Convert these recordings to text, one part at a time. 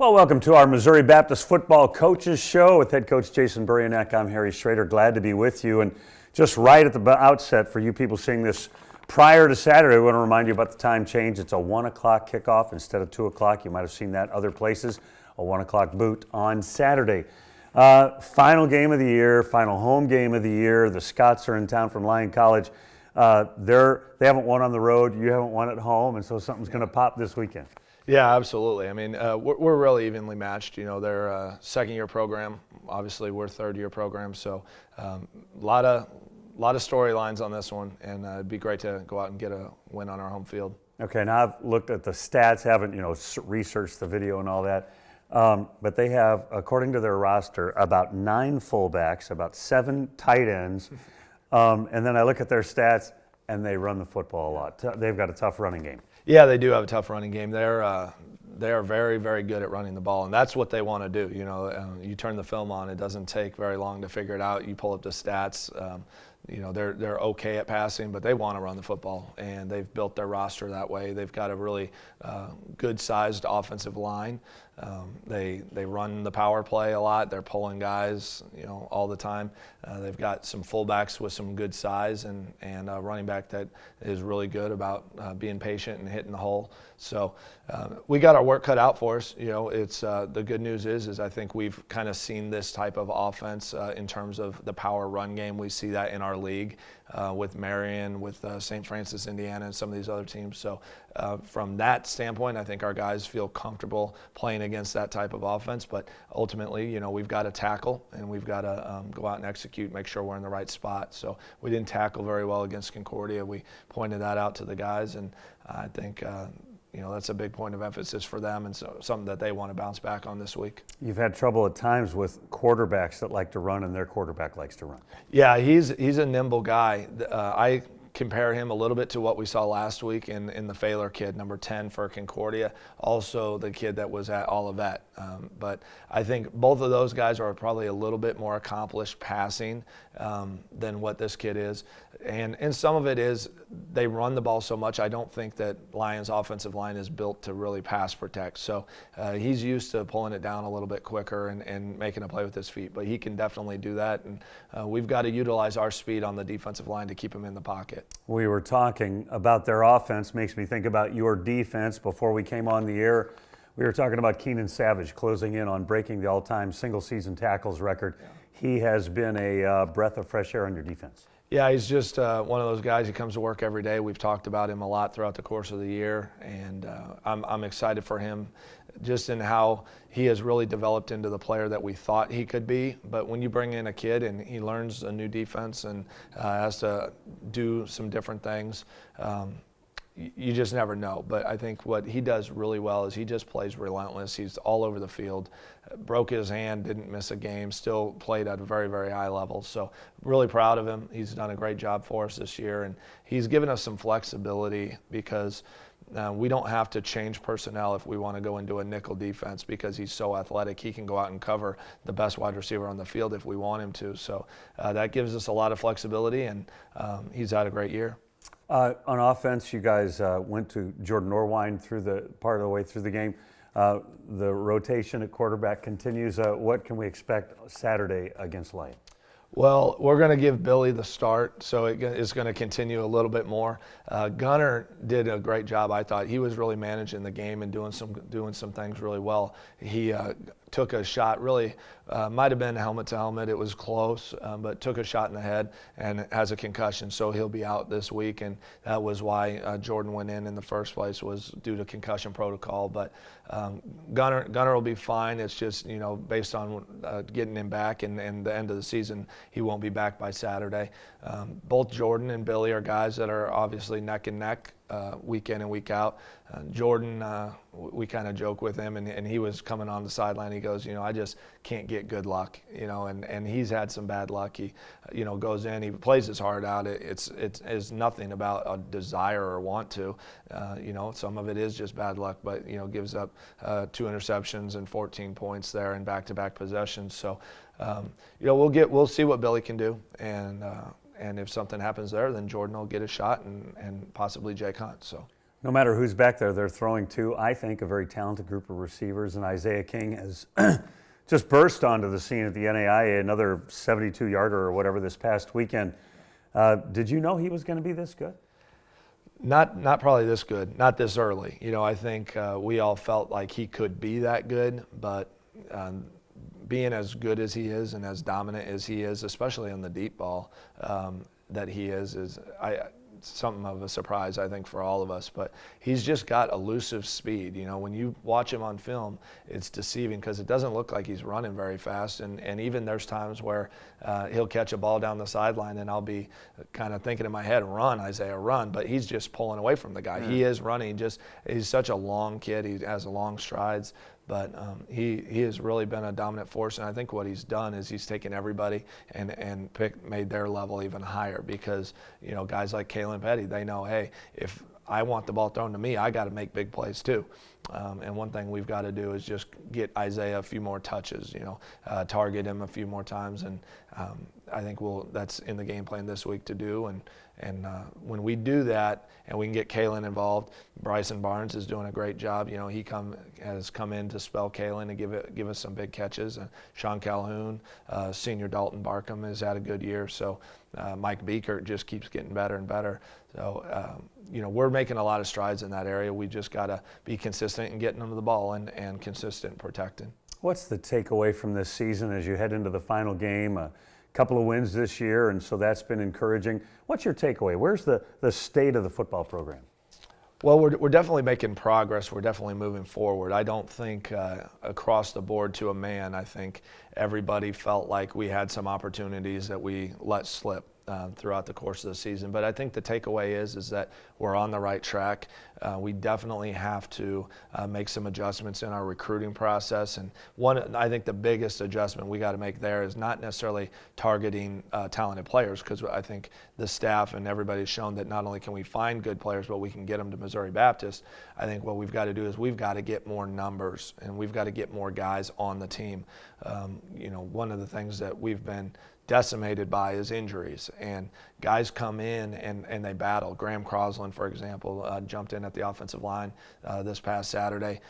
Well, welcome to our Missouri Baptist Football Coaches Show with head coach Jason Buryanek. I'm Harry Schrader. Glad to be with you. And just right at the outset, for you people seeing this prior to Saturday, I want to remind you about the time change. It's a 1 o'clock kickoff instead of 2 o'clock. You might have seen that other places. A 1 o'clock boot on Saturday. Final game of the year, final home game of the year. The Scots are in town from Lyon College. They haven't won on the road. You haven't won at home, and so something's going to pop this weekend. Yeah, absolutely. I mean, we're really evenly matched. You know, they're a second-year program. Obviously, we're a third-year program. So, a lot of storylines on this one, and it'd be great to go out and get a win on our home field. Okay, now I've looked at the stats, haven't researched the video and all that, but they have, according to their roster, about 9 fullbacks, about 7 tight ends, and then I look at their stats, and they run the football a lot. They've got a tough running game. Yeah, they do have a tough running game. They are very, very good at running the ball, and that's what they want to do. You know, you turn the film on; it doesn't take very long to figure it out. You pull up the stats. They're okay at passing, but they want to run the football, and they've built their roster that way. They've got a really good-sized offensive line. They run the power play a lot. They're pulling guys, all the time. They've got some fullbacks with some good size and a running back that is really good about being patient and hitting the hole. So we got our work cut out for us. It's the good news is I think we've kind of seen this type of offense in terms of the power run game. We see that in our league with Marion, with St. Francis, Indiana, and some of these other teams. So from that standpoint, I think our guys feel comfortable playing against that type of offense. But ultimately, we've got to tackle, and we've got to go out and execute, make sure we're in the right spot. So we didn't tackle very well against Concordia. We pointed that out to the guys, and I think that's a big point of emphasis for them, and so something that they want to bounce back on this week. You've had trouble at times with quarterbacks that like to run, and their quarterback likes to run. Yeah, he's a nimble guy. I compare him a little bit to what we saw last week in the Failer kid, number 10 for Concordia, also the kid that was at Olivet. But I think both of those guys are probably a little bit more accomplished passing than what this kid is. And some of it is they run the ball so much. I don't think that Lyon's offensive line is built to really pass protect. So he's used to pulling it down a little bit quicker and making a play with his feet. But he can definitely do that. And we've got to utilize our speed on the defensive line to keep him in the pocket. We were talking about their offense. Makes me think about your defense. Before we came on the air, we were talking about Kenan Savage closing in on breaking the all-time single-season tackles record. Yeah. He has been a breath of fresh air on your defense. Yeah, he's just one of those guys. He comes to work every day. We've talked about him a lot throughout the course of the year, and I'm excited for him just in how he has really developed into the player that we thought he could be. But when you bring in a kid and he learns a new defense and has to do some different things, you just never know. But I think what he does really well is he just plays relentless. He's all over the field. Broke his hand, didn't miss a game, still played at a very, very high level. So really proud of him. He's done a great job for us this year, and he's given us some flexibility because we don't have to change personnel if we want to go into a nickel defense because he's so athletic. He can go out and cover the best wide receiver on the field if we want him to. So that gives us a lot of flexibility, and he's had a great year. On offense, you guys went to Jordan Norwine through the part of the way through the game. The rotation at quarterback continues. What can we expect Saturday against Lyon? Well, we're going to give Billy the start, so it's going to continue a little bit more. Gunner did a great job, I thought. He was really managing the game and doing some things really well. He took a shot, really might have been helmet to helmet. It was close, but took a shot in the head and has a concussion, so he'll be out this week. And that was why Jordan went in the first place, was due to concussion protocol. But Gunner will be fine. It's just based on getting him back and the end of the season, he won't be back by Saturday. Both Jordan and Billy are guys that are obviously neck and neck week in and week out. Jordan, we kind of joke with him, and he was coming on the sideline. He goes, I just can't get good luck, and he's had some bad luck. He, goes in, he plays his heart out. It's nothing about a desire or want to, some of it is just bad luck, but, gives up 2 interceptions and 14 points there in back-to-back possessions. So, we'll see what Billy can do, and if something happens there, then Jordan will get a shot and possibly Jake Hunt. So No matter who's back there, they're throwing to, I think, a very talented group of receivers, and Isaiah King has just burst onto the scene at the NAIA, another 72-yarder or whatever this past weekend. Did you know he was going to be this good? Not probably this good, not this early. I think we all felt like he could be that good, but being as good as he is and as dominant as he is, especially on the deep ball that he is something of a surprise, I think, for all of us. But he's just got elusive speed. When you watch him on film, it's deceiving because it doesn't look like he's running very fast. And even there's times where he'll catch a ball down the sideline and I'll be kind of thinking in my head, run, Isaiah, run. But he's just pulling away from the guy. Yeah. He is running. He's such a long kid. He has long strides. But he has really been a dominant force, and I think what he's done is he's taken everybody and made their level even higher because, guys like Kenan Savage, they know, hey, if I want the ball thrown to me, I got to make big plays too. And one thing we've got to do is just get Isaiah a few more touches, target him a few more times, and I think that's in the game plan this week to do. And when we do that and we can get Kalen involved, Bryson Barnes is doing a great job. He has come in to spell Kalen and give us some big catches. Sean Calhoun, senior Dalton Barkham has had a good year. So Mike Beekert just keeps getting better and better. So, we're making a lot of strides in that area. We just got to be consistent in getting them the ball and consistent in protecting. What's the takeaway from this season as you head into the final game? A couple of wins this year, and so that's been encouraging. What's your takeaway? Where's the state of the football program? Well, we're definitely making progress. We're definitely moving forward. I don't think across the board to a man, I think everybody felt like we had some opportunities that we let slip throughout the course of the season. But I think the takeaway is that we're on the right track. We definitely have to make some adjustments in our recruiting process. And I think the biggest adjustment we got to make there is not necessarily targeting talented players, because I think the staff and everybody's shown that not only can we find good players, but we can get them to Missouri Baptist. I think what we've got to do is we've got to get more numbers and we've got to get more guys on the team. One of the things that we've been decimated by is injuries, and guys come in and they battle. Graham Crosland, for example, jumped in at the offensive line this past Saturday,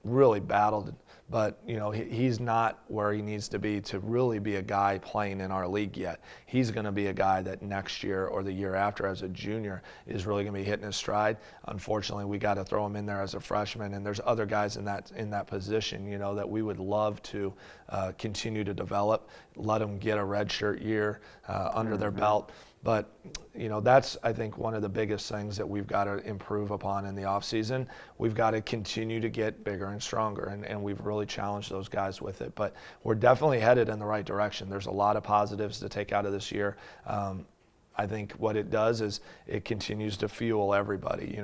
really battled, but he's not where he needs to be to really be a guy playing in our league yet. He's going to be a guy that next year or the year after as a junior is really going to be hitting his stride. Unfortunately, we got to throw him in there as a freshman, and there's other guys in that position, that we would love to continue to develop, let them get a redshirt year under their belt. But, that's, I think, one of the biggest things that we've got to improve upon in the offseason. We've got to continue to get bigger and stronger, and we've really challenged those guys with it. But we're definitely headed in the right direction. There's a lot of positives to take out of this year. I think what it does is it continues to fuel everybody,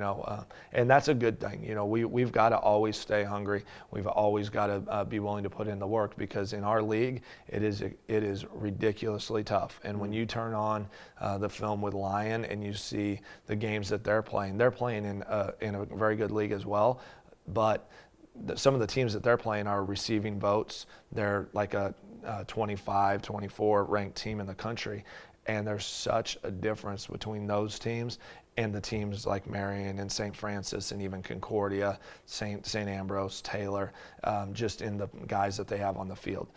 and that's a good thing. We've got to always stay hungry. We've always got to be willing to put in the work, because in our league, it is ridiculously tough. And when you turn on the film with Lyon and you see the games that they're playing in a very good league as well, but some of the teams that they're playing are receiving votes. They're like a 25, 24 ranked team in the country. And there's such a difference between those teams and the teams like Marion and St. Francis and even Concordia, St. Ambrose, Taylor, just in the guys that they have on the field.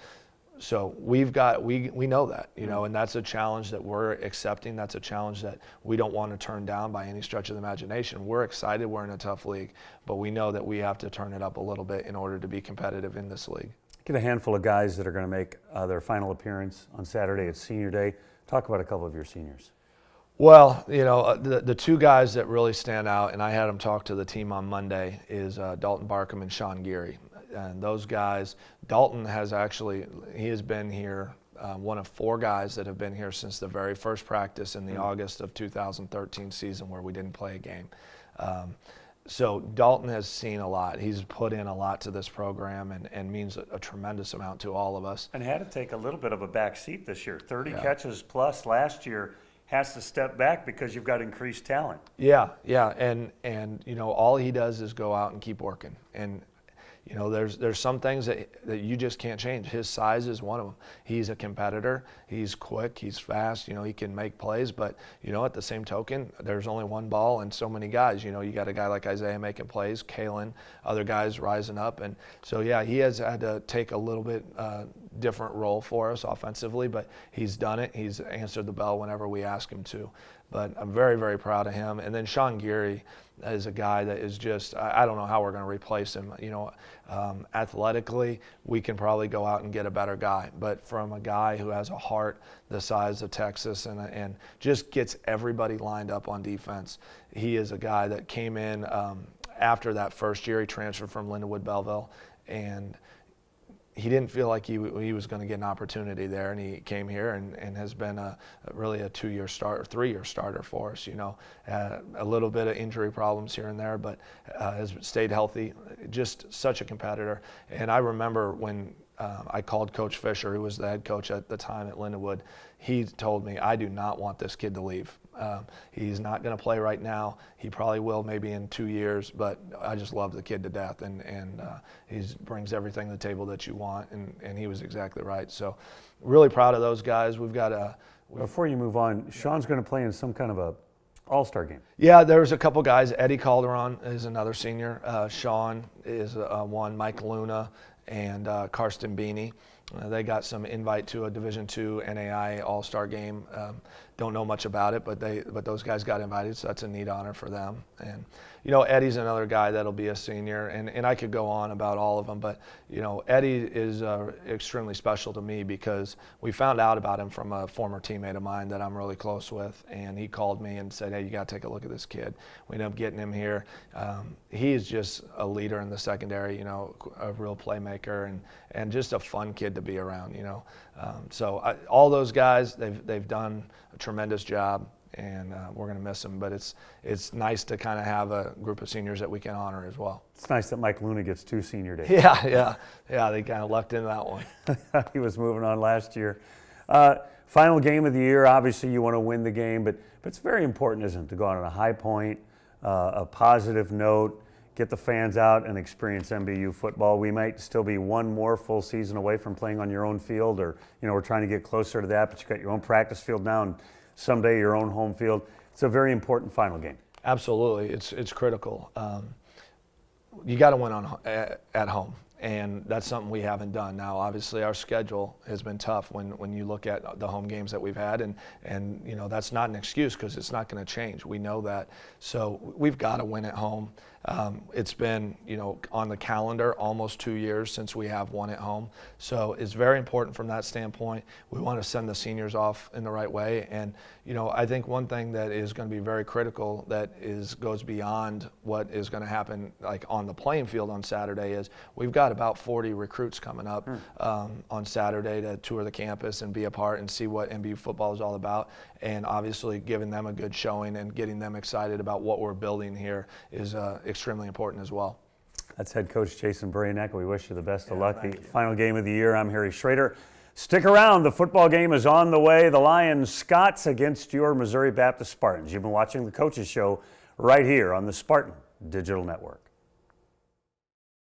So we know that, and that's a challenge that we're accepting. That's a challenge that we don't want to turn down by any stretch of the imagination. We're excited we're in a tough league, but we know that we have to turn it up a little bit in order to be competitive in this league. Get a handful of guys that are going to make their final appearance on Saturday at Senior Day. Talk about a couple of your seniors. Well, the two guys that really stand out, and I had them talk to the team on Monday, is Dalton Barkham and Sean Geary. And those guys, Dalton has been here, one of four guys that have been here since the very first practice in the August of 2013 season where we didn't play a game. So Dalton has seen a lot. He's put in a lot to this program and means a tremendous amount to all of us. And had to take a little bit of a back seat this year. 30 catches plus last year, has to step back because you've got increased talent. Yeah, and all he does is go out and keep working. And you know, there's some things that you just can't change. His size is one of them. He's a competitor. He's quick. He's fast. You know, he can make plays. But, you know, at the same token, there's only one ball and so many guys. You know, you got a guy like Isaiah making plays, Kalen, other guys rising up. And so, yeah, he has had to take a little bit different role for us offensively, but he's done it. He's answered the bell whenever we ask him to. But I'm very, very proud of him. And then Sean Geary is a guy that is just, I don't know how we're going to replace him. You know, athletically, we can probably go out and get a better guy. But from a guy who has a heart the size of Texas and just gets everybody lined up on defense, he is a guy that came in after that first year. He transferred from Lindenwood Belleville, and he didn't feel like he was going to get an opportunity there, and he came here and has been really a 2-year start or 3-year starter for us. You know, a little bit of injury problems here and there, but has stayed healthy. Just such a competitor. And I remember when I called Coach Fisher, who was the head coach at the time at Lindenwood. He told me, "I do not want this kid to leave. He's not going to play right now. He probably will maybe in 2 years, but I just love the kid to death, and he brings everything to the table that you want," and he was exactly right. So really proud of those guys. We've got a... Before you move on, Sean's going to play in some kind of a All-Star game. Yeah, there's a couple guys. Eddie Calderon is another senior. Sean is one. Mike Luna and Karsten Beanie. They got some invite to a Division II NAI All-Star game. Don't know much about it, but those guys got invited, so that's a neat honor for them. And you know, Eddie's another guy that'll be a senior, and I could go on about all of them, but you know, Eddie is extremely special to me because we found out about him from a former teammate of mine that I'm really close with, and he called me and said, "Hey, you got to take a look at this kid." We ended up getting him here. He is just a leader in the secondary, you know, a real playmaker and just a fun kid to be around, you know. All those guys, they've done a tremendous job, and we're going to miss them. But it's nice to kind of have a group of seniors that we can honor as well. It's nice that Mike Luna gets 2 senior days. Yeah. They kind of lucked into that one. He was moving on last year. Final game of the year. Obviously, you want to win the game, but it's very important, isn't it, to go out on a high point, a positive note. Get the fans out and experience MBU football. We might still be one more full season away from playing on your own field, or you know, we're trying to get closer to that, but you got your own practice field now and someday your own home field. It's a very important final game. Absolutely. It's critical. You got to win at home, and that's something we haven't done. Now, obviously, our schedule has been tough when you look at the home games that we've had, and you know, that's not an excuse because it's not going to change. We know that. So we've got to win at home. It's been, you know, on the calendar almost 2 years since we have won at home. So it's very important from that standpoint. We want to send the seniors off in the right way. And, you know, I think one thing that is going to be very critical that goes beyond what is going to happen like on the playing field on Saturday is we've got about 40 recruits coming up on Saturday to tour the campus and be a part and see what MBU football is all about. And obviously giving them a good showing and getting them excited about what we're building here is extremely important as well. That's head coach Jason Buryanek. We wish you the best of luck. The final game of the year. I'm Harry Schrader. Stick around. The football game is on the way. The Lions Scots against your Missouri Baptist Spartans. You've been watching the Coaches Show right here on the Spartan Digital Network.